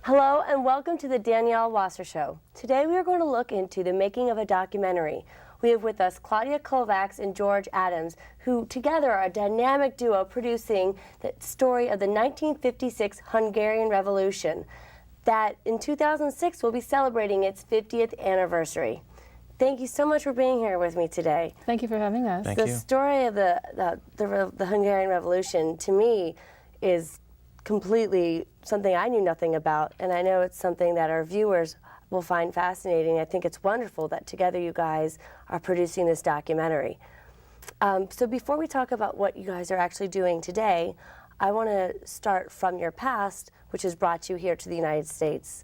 Hello and welcome to the Danielle Wasser Show. Today we are going to look into the making of a documentary. We have with us KLAUDIA KOVÁCS and George Adams, who together are a dynamic duo producing the story of the 1956 Hungarian Revolution that in 2006 will be celebrating its 50th anniversary. Thank you so much for being here with me today. Thank you for having us. The story of the Hungarian Revolution, to me, is completely something I knew nothing about, and I know it's something that our viewers will find fascinating. I think it's wonderful that together you guys are producing this documentary. So before we talk about what you guys are actually doing today, I want to start from your past, which has brought you here to the United States.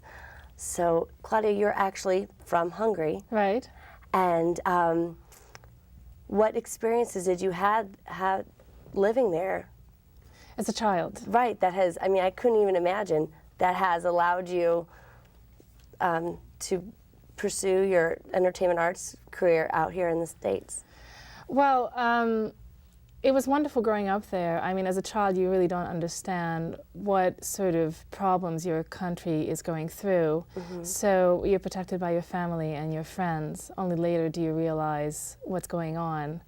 So, KLAUDIA, you're actually from Hungary. Right. And what experiences did you have living there? As a child. Right, that has, I mean, I couldn't even imagine that has allowed you to pursue your entertainment arts career out here in the States. Well, it was wonderful growing up there. I mean, as a child, you really don't understand what sort of problems your country is going through. Mm-hmm. So you're protected by your family and your friends. Only later do you realize what's going on,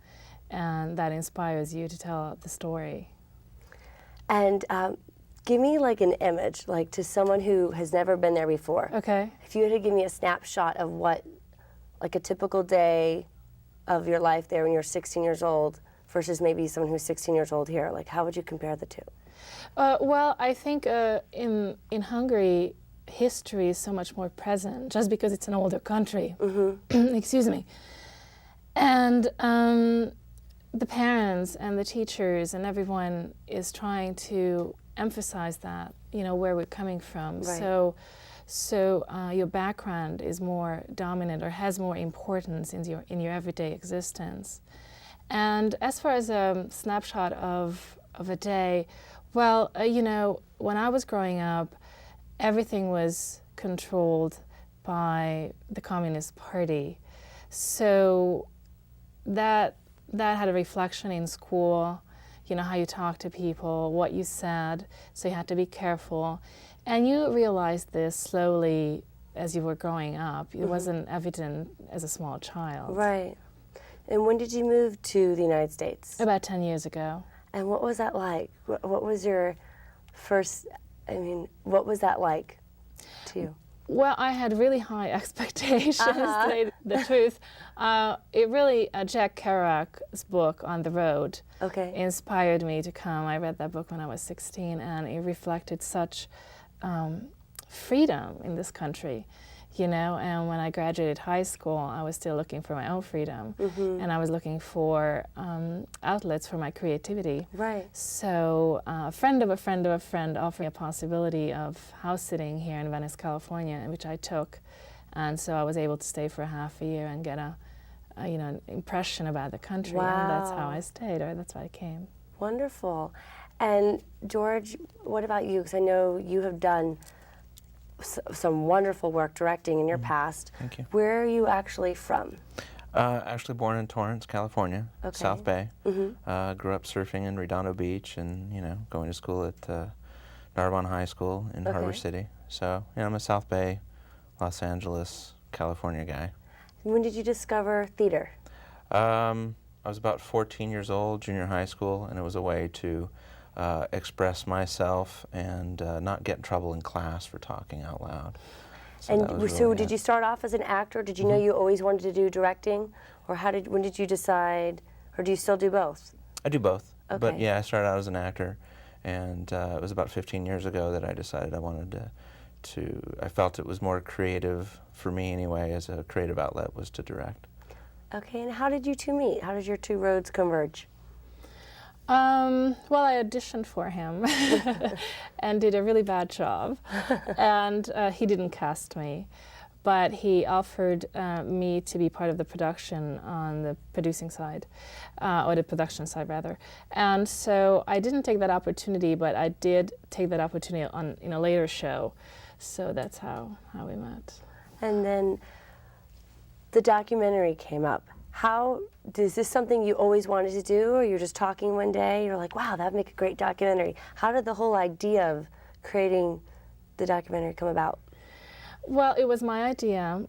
and that inspires you to tell the story. And give me like an image, like to someone who has never been there before. Okay. If you had to give me a snapshot of what, like a typical day of your life there when you're 16 years old versus maybe someone who's 16 years old here, like how would you compare the two? Well, I think in Hungary, history is so much more present just because it's an older country. Mm-hmm. Excuse me. And the parents and the teachers and everyone is trying to emphasize that, you know, where we're coming from. Right. So your background is more dominant or has more importance in your everyday existence. And as far as a snapshot of a day, well, you know, when I was growing up, everything was controlled by the Communist Party. So that had a reflection in school, you know, how you talk to people, what you said, so you had to be careful. And you realized this slowly as you were growing up. It wasn't evident as a small child. Right. And when did you move to the United States? About 10 years ago. And what was that like? What was your first, I mean, what was that like to you? Well, I had really high expectations, to say the truth. It really, Jack Kerouac's book, On the Road, inspired me to come. I read that book when I was 16, and it reflected such freedom in this country, you know. And when I graduated high school, I was still looking for my own freedom, and I was looking for outlets for my creativity. Right. So a friend of a friend of a friend offered me a possibility of house sitting here in Venice, California, which I took, and so I was able to stay for half a year and get a you know, an impression about the country. Wow. And that's how I stayed, or that's why I came. Wonderful. And George, what about you? Because I know you have done some wonderful work directing in your past. Thank you. Where are you actually from? Actually born in Torrance, California, South Bay. Grew up surfing in Redondo Beach and, you know, going to school at Narbonne High School in Harbor City. So, you know, I'm a South Bay, Los Angeles, California guy. When did you discover theater? I was about 14 years old, junior high school, and it was a way to express myself and not get in trouble in class for talking out loud. So and so did you start off as an actor? Did you know you always wanted to do directing? Or when did you decide, or do you still do both? I do both. Okay. But yeah, I started out as an actor, and it was about 15 years ago that I decided I wanted I felt it was more creative for me anyway, as a creative outlet, was to direct. Okay, and how did you two meet? How did your two roads converge? Well, I auditioned for him and did a really bad job, and he didn't cast me, but he offered me to be part of the production on the producing side, or the production side rather. And so I didn't take that opportunity, but I did take that opportunity in a later show. So that's how we met. And then the documentary came up. Is this something you always wanted to do, or you're just talking one day, you're like, wow, that'd make a great documentary? How did the whole idea of creating the documentary come about? Well, it was my idea.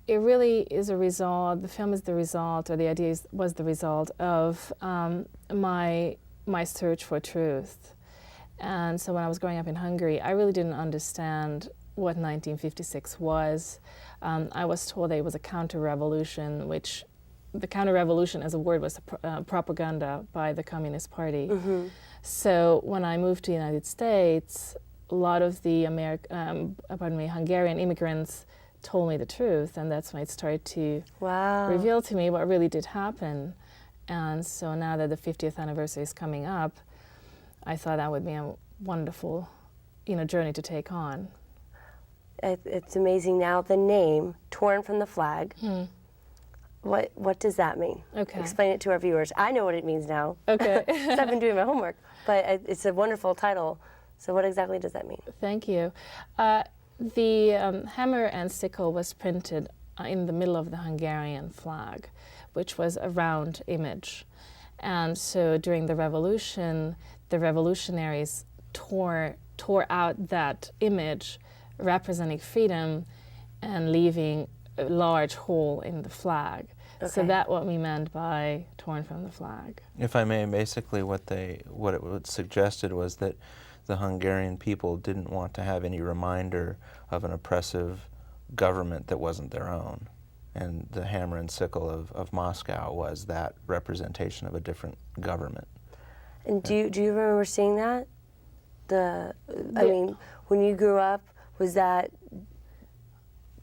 It really is a result, the film is the result, or the idea was the result of my search for truth. And so when I was growing up in Hungary, I really didn't understand what 1956 was. I was told that it was a counter-revolution, which the counter-revolution as a word was propaganda by the Communist Party. Mm-hmm. So when I moved to the United States, a lot of the Hungarian immigrants told me the truth, and that's when it started to reveal to me what really did happen. And so now that the 50th anniversary is coming up, I thought that would be a wonderful, journey to take on. It's amazing. Now the name, Torn from the Flag, what does that mean? Okay. Explain it to our viewers. I know what it means now. Okay. Because I've been doing my homework, but it's a wonderful title. So what exactly does that mean? Thank you. The hammer and sickle was printed in the middle of the Hungarian flag, which was a round image. And so during the revolution, the revolutionaries tore out that image representing freedom and leaving a large hole in the flag. Okay. So that's what we meant by torn from the flag. If I may, basically what it suggested was that the Hungarian people didn't want to have any reminder of an oppressive government that wasn't their own. And the hammer and sickle of Moscow was that representation of a different government. And do you remember seeing that? I mean, when you grew up, was that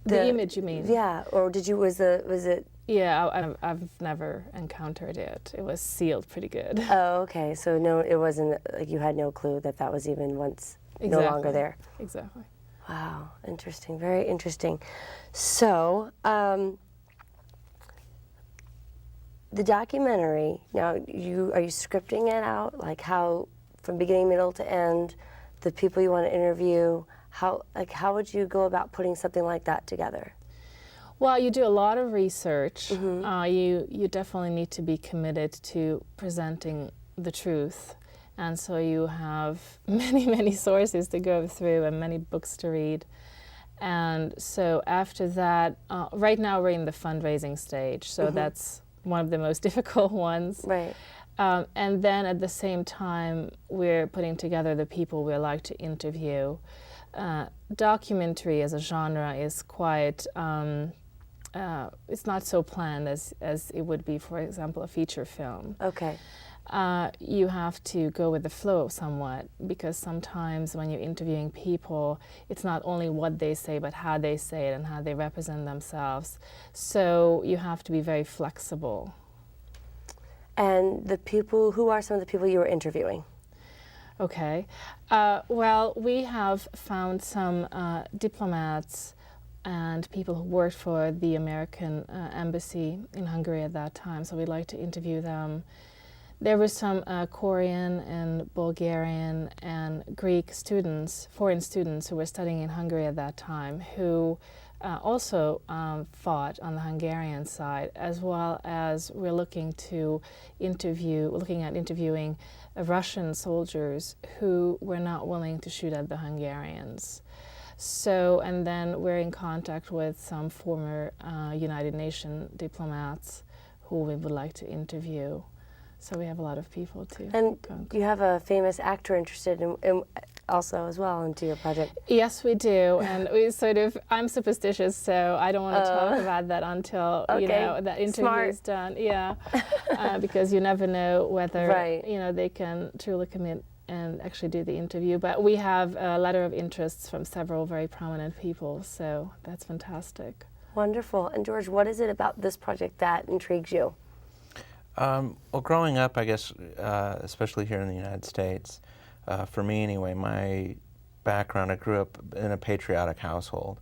the image, you mean? Yeah, or was it? Yeah, I've never encountered it. It was sealed pretty good. Oh, okay. So no, it wasn't like you had no clue that was even once no longer there. Exactly. Wow, interesting. Very interesting. So, the documentary. Now, are you scripting it out, like how from beginning, middle to end, the people you want to interview? How would you go about putting something like that together? Well, you do a lot of research. Mm-hmm. You definitely need to be committed to presenting the truth. And so you have many sources to go through and many books to read. And so after that, right now we're in the fundraising stage, so that's one of the most difficult ones. Right. And then at the same time, we're putting together the people we'd like to interview. Documentary as a genre is quite, it's not so planned as it would be, for example, a feature film. Okay. You have to go with the flow somewhat, because sometimes when you're interviewing people, it's not only what they say, but how they say it and how they represent themselves. So you have to be very flexible. And who are some of the people you were interviewing? Okay. Well, we have found some diplomats and people who worked for the American embassy in Hungary at that time, so we'd like to interview them. There were some Korean and Bulgarian and Greek students, foreign students who were studying in Hungary at that time, who also fought on the Hungarian side, as well as we're looking at interviewing Russian soldiers who were not willing to shoot at the Hungarians. So, and then we're in contact with some former United Nations diplomats who we would like to interview. So we have a lot of people too. And you have a famous actor interested in also as well into your project. Yes, we do. And we I'm superstitious, so I don't want to talk about that until, that interview is done. Yeah, because you never know whether, they can truly commit and actually do the interview. But we have a letter of interests from several very prominent people, so that's fantastic. Wonderful. And George, what is it about this project that intrigues you? Well, growing up, I guess, especially here in the United States, for me anyway, my background, I grew up in a patriotic household.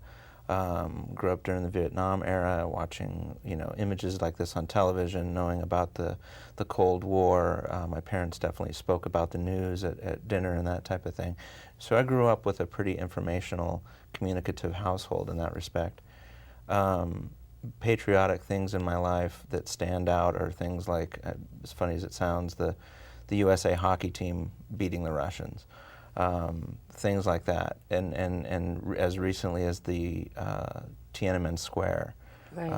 Grew up during the Vietnam era, watching images like this on television, knowing about the Cold War. My parents definitely spoke about the news at dinner and that type of thing. So I grew up with a pretty informational, communicative household in that respect. Patriotic things in my life that stand out are things like, as funny as it sounds, the USA hockey team beating the Russians. things like that. And as recently as the Tiananmen Square, Right.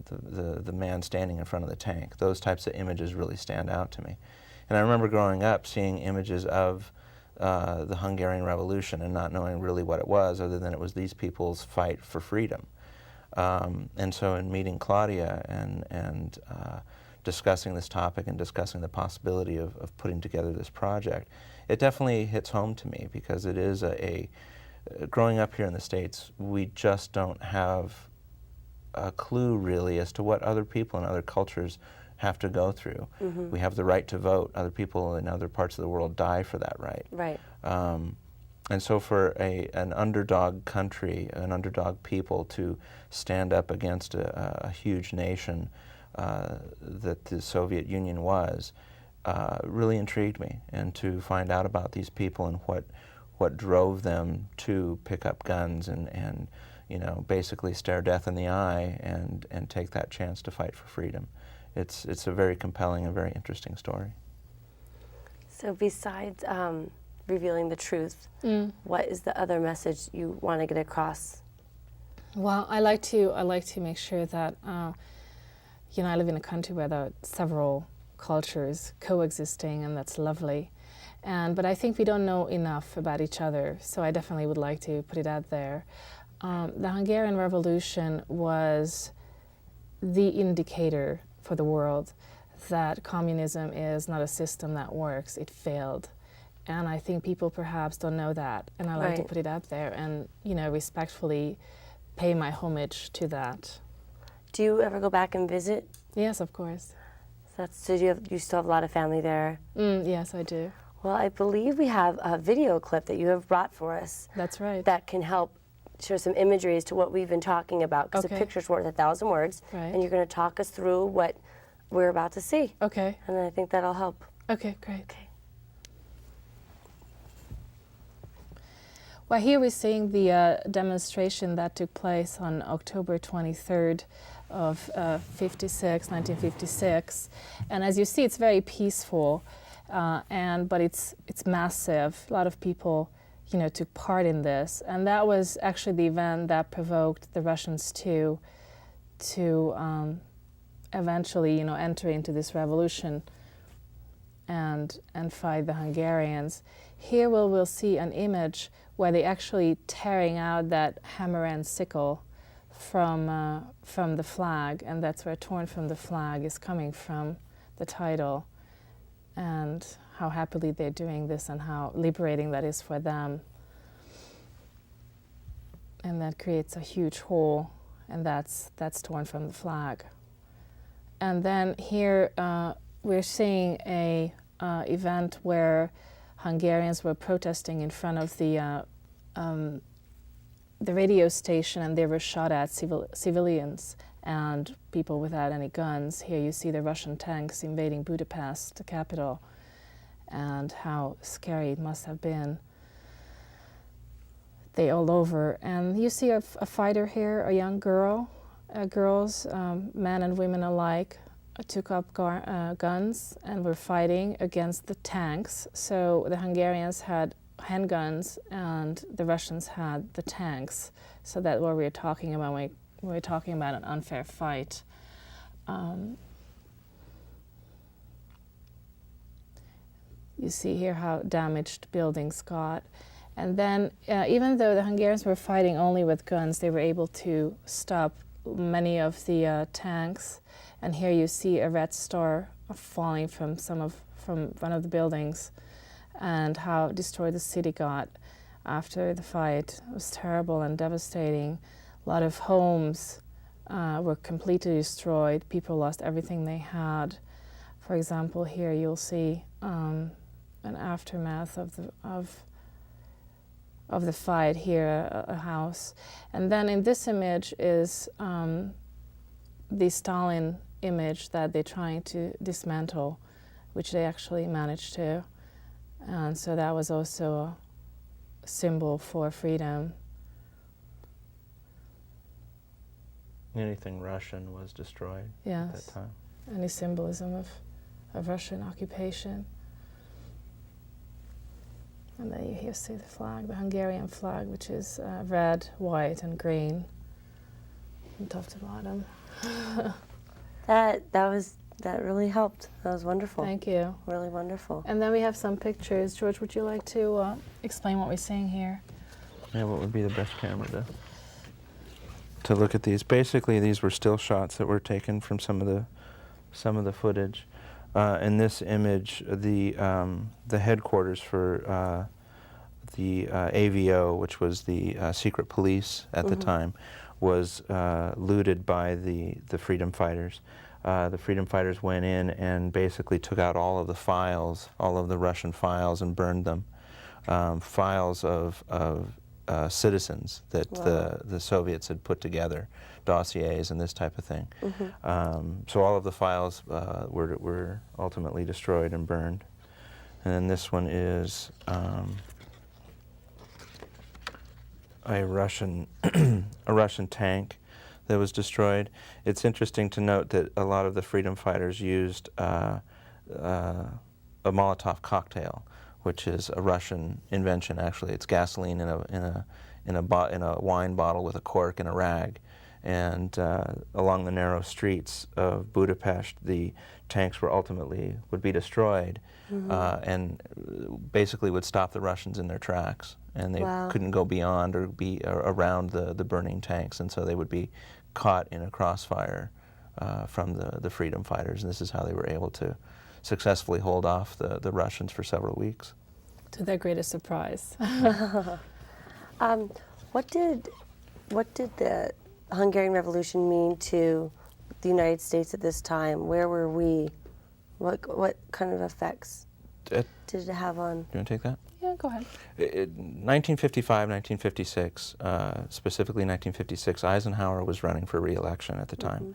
the man standing in front of the tank, those types of images really stand out to me. And I remember growing up seeing images of the Hungarian Revolution and not knowing really what it was, other than it was these people's fight for freedom. And so in meeting Claudia and discussing this topic and discussing the possibility of putting together this project, it definitely hits home to me, because it is growing up here in the States, we just don't have a clue really as to what other people in other cultures have to go through. We have the right to vote. Other people in other parts of the world die for that right. Right. And so for an underdog country, an underdog people to stand up against a huge nation that the Soviet Union was, really intrigued me. And to find out about these people and what drove them to pick up guns and you know, basically stare death in the eye and take that chance to fight for freedom. It's a very compelling and very interesting story. So besides revealing the truth, what is the other message you want to get across? Well, I like to make sure that you know, I live in a country where there are several cultures coexisting, and that's lovely. But I think we don't know enough about each other, so I definitely would like to put it out there. The Hungarian Revolution was the indicator for the world that communism is not a system that works. It failed. And I think people perhaps don't know that. And I like to Right. put it out there and, you know, respectfully pay my homage to that. Do you ever go back and visit? Yes, of course. So you still have a lot of family there? Yes, I do. Well, I believe we have a video clip that you have brought for us That's right. that can help show some imagery as to what we've been talking about, because Okay. a picture's worth 1,000 words, Right. and you're going to talk us through what we're about to see. Okay. And I think that'll help. Okay, great. Okay. Well, here we're seeing the demonstration that took place on October 23rd of 1956. And as you see, it's very peaceful, but it's massive. A lot of people, you know, took part in this. And that was actually the event that provoked the Russians to eventually, you know, enter into this revolution and fight the Hungarians. Here we'll see an image where they're actually tearing out that hammer and sickle from the flag, and that's where "torn from the flag" is coming from, the title, and how happily they're doing this and how liberating that is for them. And that creates a huge hole, and that's torn from the flag. And then here we're seeing a event where Hungarians were protesting in front of the radio station, and they were shot at, civilians and people without any guns. Here you see the Russian tanks invading Budapest, the capital, and how scary it must have been. They all over. And you see a fighter here, a young girl. Girls, men and women alike, took up guns and were fighting against the tanks. So the Hungarians had handguns and the Russians had the tanks. So that's what we're talking about when we're talking about an unfair fight. You see here how damaged buildings got. And then even though the Hungarians were fighting only with guns, they were able to stop many of the tanks. And here you see a red star falling from one of the buildings, and how destroyed the city got after the fight. It was terrible and devastating. A lot of homes were completely destroyed. People lost everything they had. For example, here you'll see an aftermath of the fight here, a house. And then in this image is the Stalin image that they're trying to dismantle, which they actually managed to. And so that was also a symbol for freedom. Anything Russian was destroyed at that Yes, time. any symbolism of Russian occupation. And then you see the flag, the Hungarian flag, which is red, white, and green from top to bottom. That really helped. That was wonderful. Thank you. Really wonderful. And then we have some pictures. George, would you like to explain what we're seeing here? Yeah, what would be the best camera to look at these? Basically, these were still shots that were taken from some of the footage. In this image, the headquarters for the AVO, which was the secret police at the time, was looted by the freedom fighters. The freedom fighters went in and basically took out all of the files, all of the Russian files, and burned them. Files of citizens that the Soviets had put together, dossiers and this type of thing. So all of the files were ultimately destroyed and burned. And then this one is a Russian a Russian tank that was destroyed. It's interesting to note that a lot of the freedom fighters used a Molotov cocktail, which is a Russian invention. Actually, it's gasoline in a wine bottle with a cork and a rag. And along the narrow streets of Budapest, the tanks would be destroyed, and basically would stop the Russians in their tracks. And they couldn't go beyond or be around the burning tanks, and so they would be caught in a crossfire from the freedom fighters. And this is how they were able to successfully hold off the Russians for several weeks. To their greatest surprise. What did the Hungarian Revolution mean to the United States at this time? Where were we? What kind of effects did it have on? Do you want to take that? Yeah, go ahead. 1955, 1956, specifically 1956, Eisenhower was running for re-election at the time.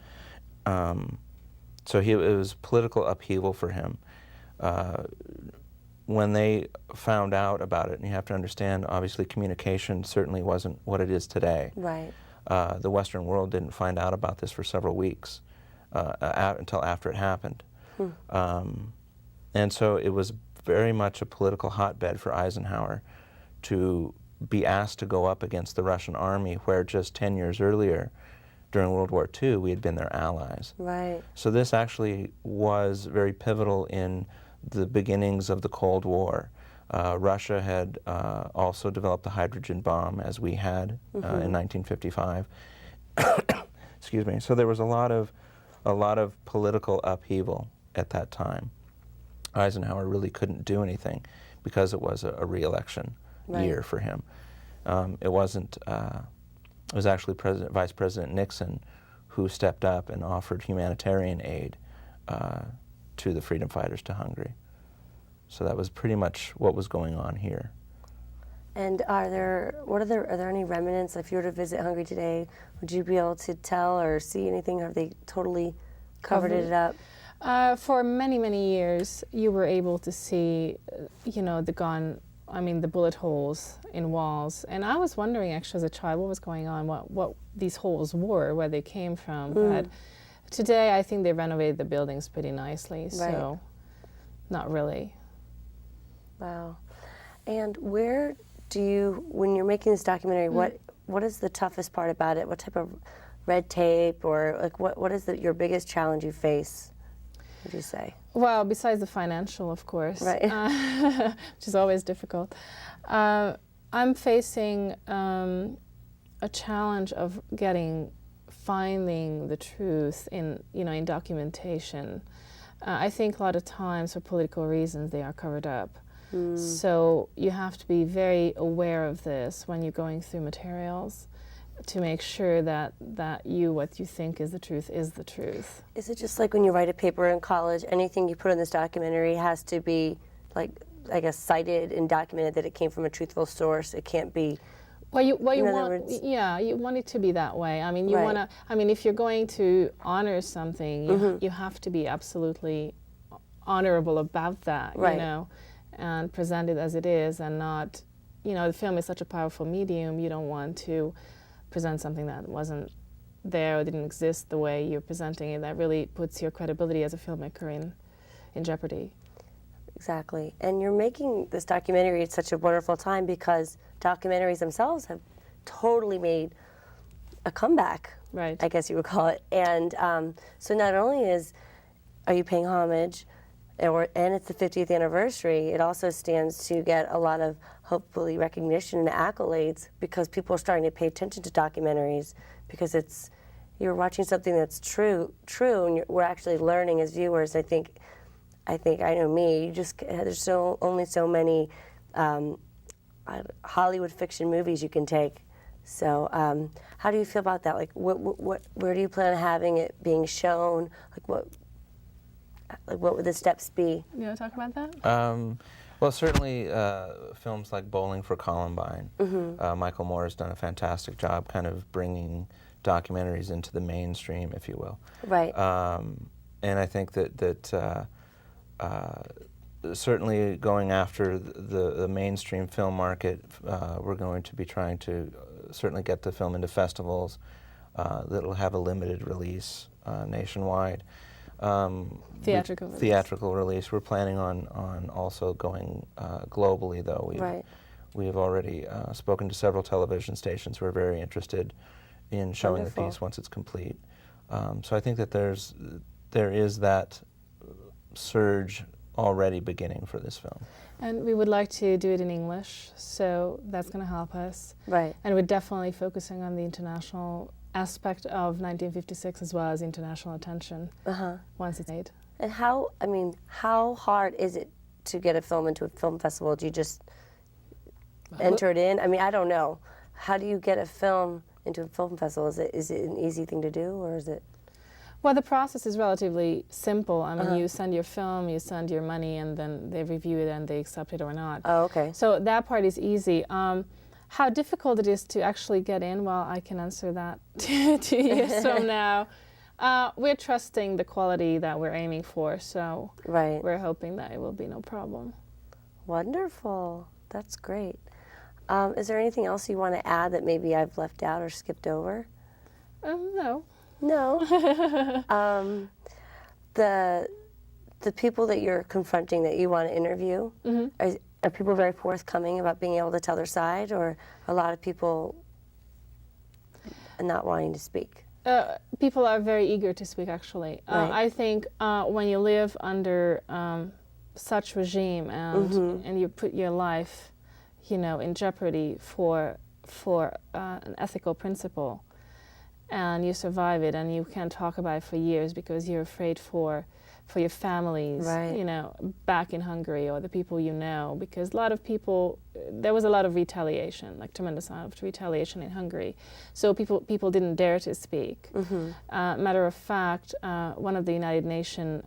So it was political upheaval for him. When they found out about it, and you have to understand, obviously communication certainly wasn't what it is today. Right. The Western world didn't find out about this for several weeks until after it happened. And so it was very much a political hotbed for Eisenhower to be asked to go up against the Russian army, where just 10 years earlier, during World War II, we had been their allies. Right. So this actually was very pivotal in the beginnings of the Cold War. Russia had also developed the hydrogen bomb, as we had in 1955. Excuse me. So there was a lot of political upheaval at that time. Eisenhower really couldn't do anything because it was a re-election year for him. It wasn't. It was actually Vice President Nixon who stepped up and offered humanitarian aid to the freedom fighters to Hungary. So that was pretty much what was going on here. And are there any remnants? If you were to visit Hungary today, would you be able to tell or see anything? Have they totally covered it up? For many, many years, you were able to see, the bullet holes in walls. And I was wondering, actually, as a child, what was going on, what these holes were, where they came from. But today, I think they renovated the buildings pretty nicely, so not really. Wow. And where do you, when you're making this documentary, what is the toughest part about it? What type of red tape, or like what is your biggest challenge you face, would you say? Well, besides the financial, of course, right. Which is always difficult. I'm facing a challenge of finding the truth in documentation. I think a lot of times, for political reasons, they are covered up. So you have to be very aware of this when you're going through materials, to make sure that what you think is the truth is the truth. Is it just like when you write a paper in college, anything you put in this documentary has to be, like, I guess, cited and documented that it came from a truthful source? It can't be... You want it to be that way. I mean, if you're going to honor something, you have to be absolutely honorable about that, and present it as it is, and not, the film is such a powerful medium, you don't want to present something that wasn't there or didn't exist the way you're presenting it. That really puts your credibility as a filmmaker in jeopardy. exactly. And you're making this documentary at such a wonderful time because documentaries themselves have totally made a comeback, Right. I guess you would call it. And so not only are you paying homage, and it's the 50th anniversary, it also stands to get a lot of, hopefully, recognition and accolades because people are starting to pay attention to documentaries because you're watching something that's true, and we're actually learning as viewers. I think I know me, there's only so many Hollywood fiction movies you can take. So how do you feel about that? Like, where do you plan on having it being shown? What would the steps be? You want to talk about that? Well, certainly films like Bowling for Columbine. Michael Moore has done a fantastic job kind of bringing documentaries into the mainstream, if you will. Right. And I think that certainly going after the mainstream film market, we're going to be trying to certainly get the film into festivals that'll have a limited release nationwide. Theatrical release. We're planning on also going globally, though. We've already spoken to several television stations who are very interested in showing the piece once it's complete. So I think that there is that surge already beginning for this film. And we would like to do it in English, so that's going to help us. Right. And we're definitely focusing on the international aspect of 1956 as well as international attention once it's made. And how hard is it to get a film into a film festival? Do you just enter it in? I mean, I don't know. How do you get a film into a film festival? Is it an easy thing to do, or is it? Well, the process is relatively simple. I mean, you send your film, you send your money, and then they review it and they accept it or not. Oh, okay. So that part is easy. How difficult it is to actually get in, well, I can answer that 2 years from now. We're trusting the quality that we're aiming for, so we're hoping that it will be no problem. Wonderful. That's great. Is there anything else you want to add that maybe I've left out or skipped over? No. No. The people that you're confronting that you want to interview, are people very forthcoming about being able to tell their side, or a lot of people not wanting to speak? People are very eager to speak, actually. I think when you live under such regime and you put your life, in jeopardy for an ethical principle, and you survive it, and you can't talk about it for years because you're afraid for your families, back in Hungary, or the people because a lot of people, there was a lot of retaliation, like tremendous amount of retaliation in Hungary. So people didn't dare to speak. Matter of fact, one of the United Nations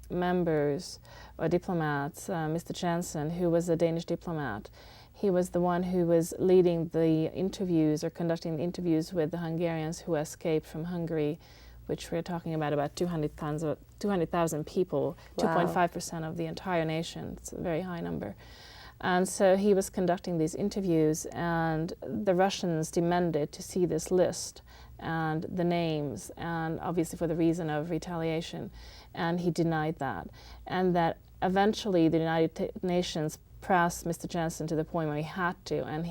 members or diplomats, Mr. Jensen, who was a Danish diplomat, he was the one who was leading the interviews or conducting the interviews with the Hungarians who escaped from Hungary, which we're talking about 200,000 people, 2.5% of the entire nation. It's a very high number. And so he was conducting these interviews, and the Russians demanded to see this list and the names, and obviously for the reason of retaliation, and he denied that. And that eventually the United Nations pressed Mr. Jensen to the point where he had to, and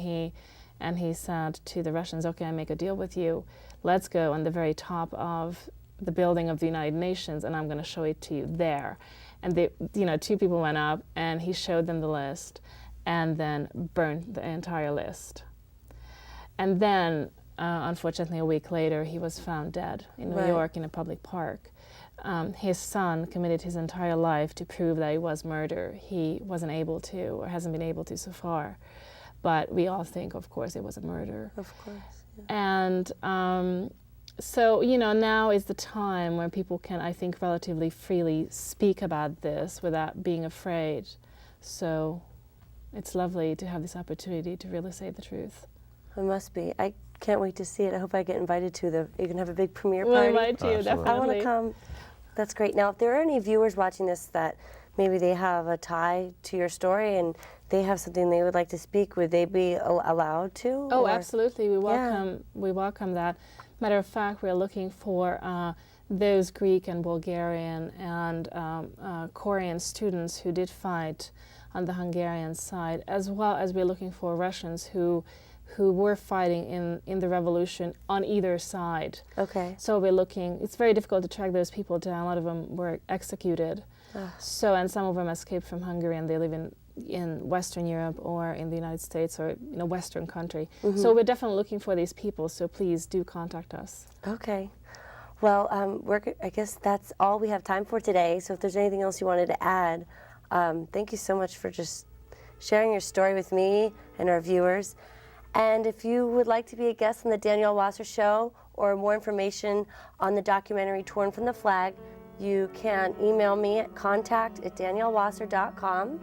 he said to the Russians, okay, I make a deal with you. Let's go on the very top of the building of the United Nations, and I'm going to show it to you there. And they, 2 people went up, and he showed them the list, and then burned the entire list. And then, unfortunately, a week later, he was found dead in New York in a public park. His son committed his entire life to prove that it was murder. He wasn't able to, or hasn't been able to so far. But we all think, of course, it was a murder. Of course. Yeah. And so, now is the time where people can, I think, relatively freely speak about this without being afraid. So it's lovely to have this opportunity to really say the truth. It must be. I can't wait to see it. I hope I get invited to you can have a big premiere party. We'll invite you, definitely. I want to come. That's great. Now, if there are any viewers watching this that maybe they have a tie to your story and they have something they would like to speak, would they be allowed to? Oh, absolutely. We welcome that. Matter of fact, we're looking for those Greek and Bulgarian and Korean students who did fight on the Hungarian side, as well as we're looking for Russians who were fighting in the revolution on either side. Okay. So we're looking, it's very difficult to track those people down. A lot of them were executed. So, and some of them escaped from Hungary and they live in Western Europe or in the United States or in a Western country. So we're definitely looking for these people, so please do contact us. Okay. Well, I guess that's all we have time for today. So if there's anything else you wanted to add, thank you so much for just sharing your story with me and our viewers. And if you would like to be a guest on the Danielle Wasser Show or more information on the documentary Torn from the Flag, you can email me at contact@daniellewasser.com.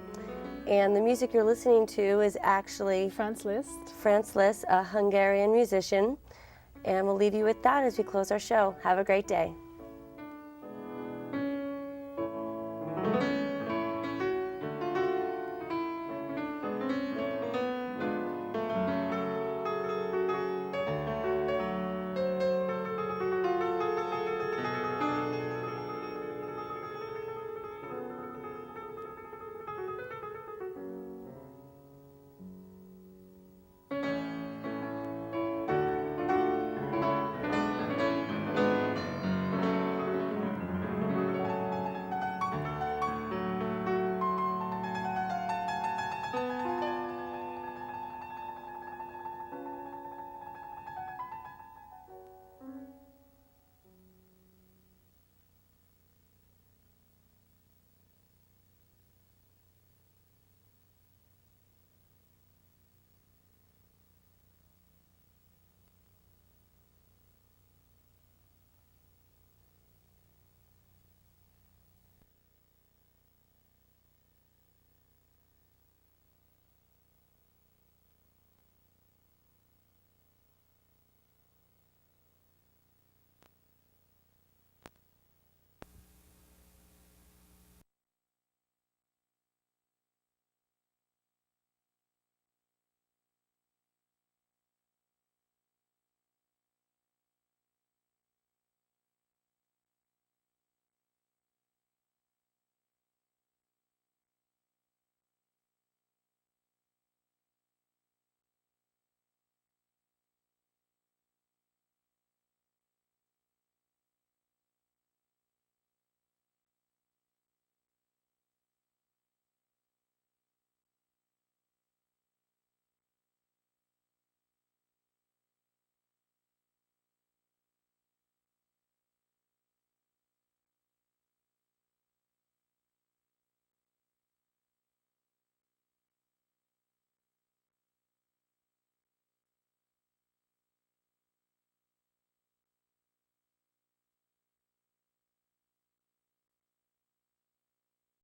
And the music you're listening to is actually Franz Liszt. Franz Liszt, a Hungarian musician. And we'll leave you with that as we close our show. Have a great day.